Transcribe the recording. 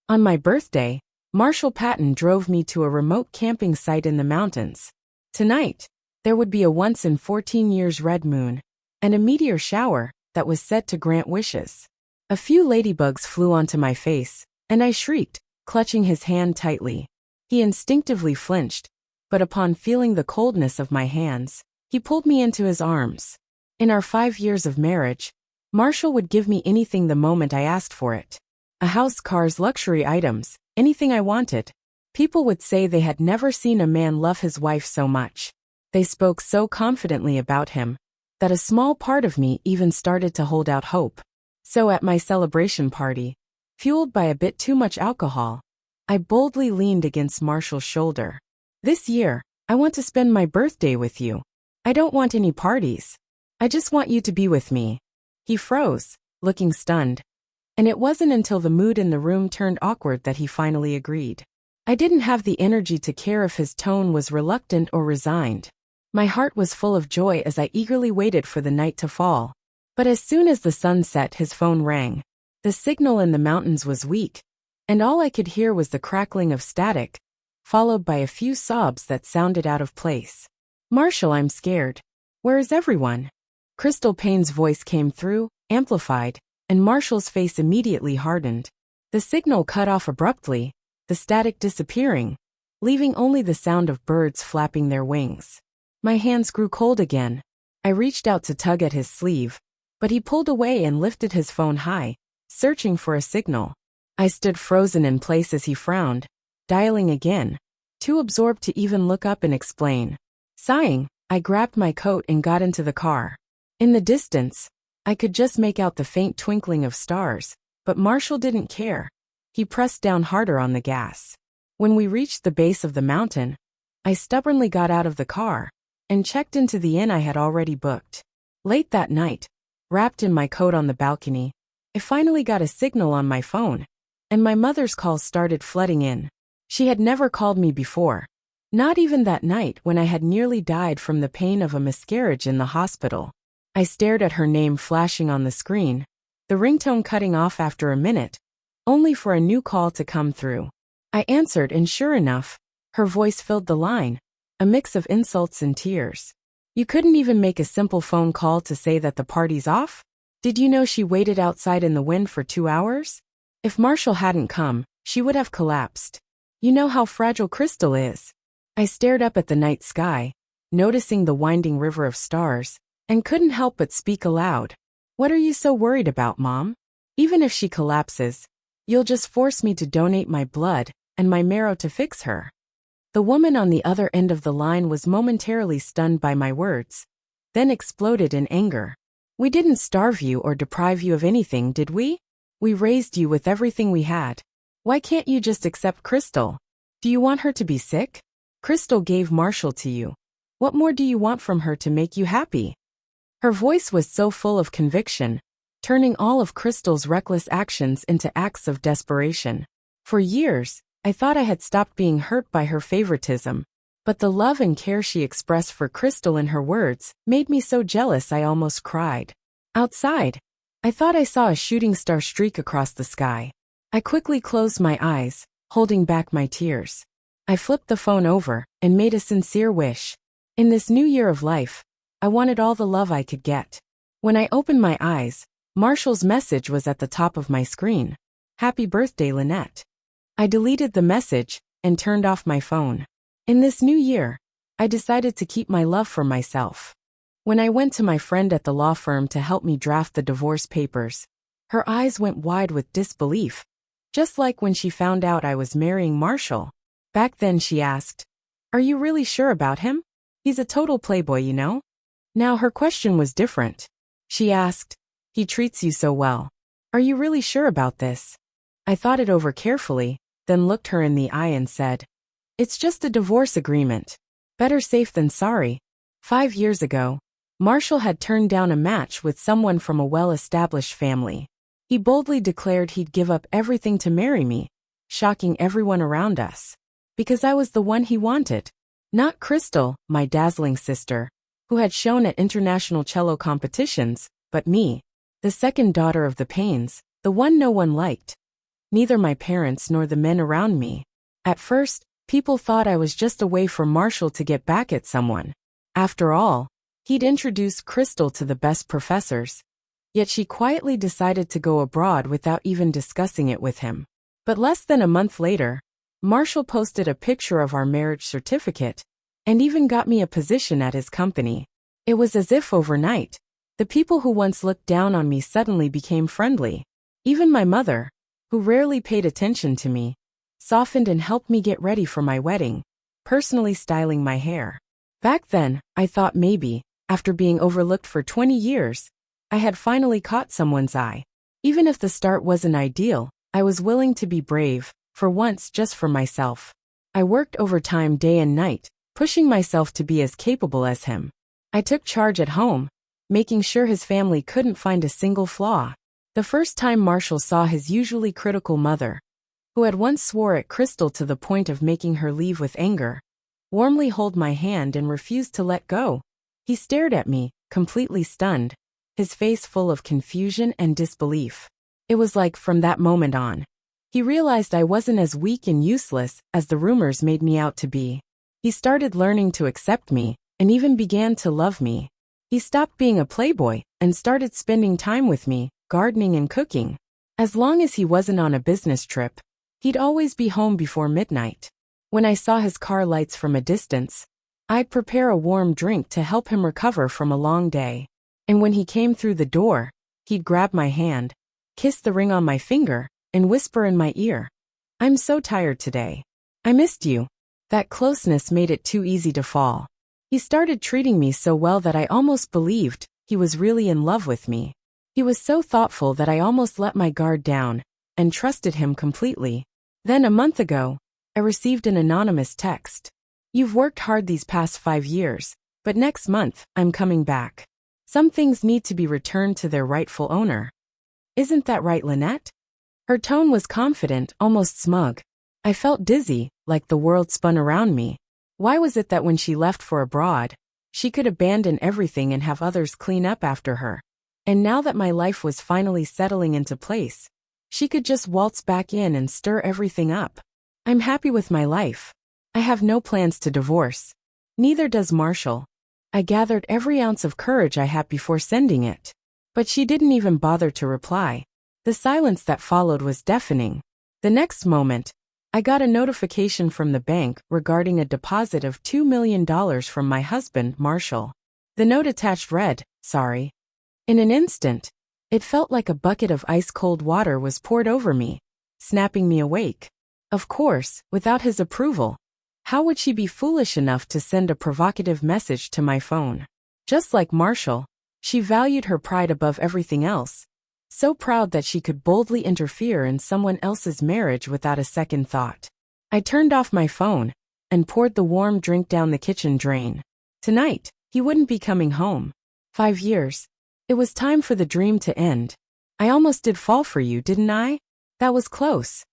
On my birthday, Marshall Patton drove me to a remote camping site in the mountains. Tonight, there would be a once-in-14 years red moon, and a meteor shower that was set to grant wishes. A few ladybugs flew onto my face, and I shrieked, clutching his hand tightly. He instinctively flinched, but upon feeling the coldness of my hands, he pulled me into his arms. In our 5 years of marriage, Marshall would give me anything the moment I asked for it. A house, cars, luxury items, anything I wanted. People would say they had never seen a man love his wife so much. They spoke so confidently about him that a small part of me even started to hold out hope. So at my celebration party, fueled by a bit too much alcohol, I boldly leaned against Marshall's shoulder. "This year, I want to spend my birthday with you. I don't want any parties. I just want you to be with me." He froze, looking stunned. And it wasn't until the mood in the room turned awkward that he finally agreed. I didn't have the energy to care if his tone was reluctant or resigned. My heart was full of joy as I eagerly waited for the night to fall. But as soon as the sun set, his phone rang. The signal in the mountains was weak, and all I could hear was the crackling of static, followed by a few sobs that sounded out of place. "Marshall, I'm scared. Where is everyone?" Crystal Payne's voice came through, amplified, and Marshall's face immediately hardened. The signal cut off abruptly, the static disappearing, leaving only the sound of birds flapping their wings. My hands grew cold again. I reached out to tug at his sleeve, but he pulled away and lifted his phone high, searching for a signal. I stood frozen in place as he frowned, dialing again, too absorbed to even look up and explain. Sighing, I grabbed my coat and got into the car. In the distance, I could just make out the faint twinkling of stars, but Marshall didn't care. He pressed down harder on the gas. When we reached the base of the mountain, I stubbornly got out of the car and checked into the inn I had already booked. Late that night, wrapped in my coat on the balcony, I finally got a signal on my phone, and my mother's calls started flooding in. She had never called me before, not even that night when I had nearly died from the pain of a miscarriage in the hospital. I stared at her name flashing on the screen, the ringtone cutting off after a minute, only for a new call to come through. I answered, and sure enough, her voice filled the line, a mix of insults and tears. "You couldn't even make a simple phone call to say that the party's off? Did you know she waited outside in the wind for 2 hours? If Marshall hadn't come, she would have collapsed. You know how fragile Crystal is." I stared up at the night sky, noticing the winding river of stars, and couldn't help but speak aloud. "What are you so worried about, Mom? Even if she collapses, you'll just force me to donate my blood and my marrow to fix her." The woman on the other end of the line was momentarily stunned by my words, then exploded in anger. "We didn't starve you or deprive you of anything, did we? We raised you with everything we had. Why can't you just accept Crystal? Do you want her to be sick? Crystal gave Marshall to you. What more do you want from her to make you happy?" Her voice was so full of conviction, turning all of Crystal's reckless actions into acts of desperation. For years, I thought I had stopped being hurt by her favoritism, but the love and care she expressed for Crystal in her words made me so jealous I almost cried. Outside, I thought I saw a shooting star streak across the sky. I quickly closed my eyes, holding back my tears. I flipped the phone over and made a sincere wish. In this new year of life, I wanted all the love I could get. When I opened my eyes, Marshall's message was at the top of my screen. "Happy birthday, Lynette." I deleted the message and turned off my phone. In this new year, I decided to keep my love for myself. When I went to my friend at the law firm to help me draft the divorce papers, her eyes went wide with disbelief, just like when she found out I was marrying Marshall. Back then she asked, "Are you really sure about him? He's a total playboy, you know." Now her question was different. She asked, "He treats you so well. Are you really sure about this?" I thought it over carefully, then looked her in the eye and said, "It's just a divorce agreement. Better safe than sorry." 5 years ago, Marshall had turned down a match with someone from a well-established family. He boldly declared he'd give up everything to marry me, shocking everyone around us. Because I was the one he wanted. Not Crystal, my dazzling sister, who had shown at international cello competitions, but me, the second daughter of the Paynes, the one no one liked. neither my parents nor the men around me. At first, people thought I was just a way for Marshall to get back at someone. After all, he'd introduced Crystal to the best professors. Yet she quietly decided to go abroad without even discussing it with him. But less than a month later, Marshall posted a picture of our marriage certificate, and even got me a position at his company. It was as if overnight, the people who once looked down on me suddenly became friendly. Even my mother, who rarely paid attention to me, softened and helped me get ready for my wedding, personally styling my hair. Back then, I thought maybe, after being overlooked for 20 years, I had finally caught someone's eye. Even if the start wasn't ideal, I was willing to be brave, for once just for myself. I worked overtime day and night, pushing myself to be as capable as him. I took charge at home, making sure his family couldn't find a single flaw. The first time Marshall saw his usually critical mother, who had once swore at Crystal to the point of making her leave with anger, warmly hold my hand and refused to let go. He stared at me, completely stunned, his face full of confusion and disbelief. It was like from that moment on, he realized I wasn't as weak and useless as the rumors made me out to be. He started learning to accept me, and even began to love me. He stopped being a playboy, and started spending time with me, gardening and cooking. As long as he wasn't on a business trip, he'd always be home before midnight. When I saw his car lights from a distance, I'd prepare a warm drink to help him recover from a long day. And when he came through the door, he'd grab my hand, kiss the ring on my finger, and whisper in my ear, "I'm so tired today. I missed you." That closeness made it too easy to fall. He started treating me so well that I almost believed he was really in love with me. He was so thoughtful that I almost let my guard down, and trusted him completely. Then a month ago, I received an anonymous text. "You've worked hard these past 5 years, but next month, I'm coming back. Some things need to be returned to their rightful owner. Isn't that right, Lynette?" Her tone was confident, almost smug. I felt dizzy, like the world spun around me. Why was it that when she left for abroad, she could abandon everything and have others clean up after her? And now that my life was finally settling into place, she could just waltz back in and stir everything up. I'm happy with my life. I have no plans to divorce. Neither does Marshall. I gathered every ounce of courage I had before sending it. But she didn't even bother to reply. The silence that followed was deafening. The next moment, I got a notification from the bank regarding a deposit of $2 million from my husband, Marshall. The note attached read, "Sorry." In an instant, it felt like a bucket of ice-cold water was poured over me, snapping me awake. Of course, without his approval. How would she be foolish enough to send a provocative message to my phone? Just like Marshall, she valued her pride above everything else. So proud that she could boldly interfere in someone else's marriage without a second thought. I turned off my phone, and poured the warm drink down the kitchen drain. Tonight, he wouldn't be coming home. 5 years. It was time for the dream to end. I almost did fall for you, didn't I? That was close.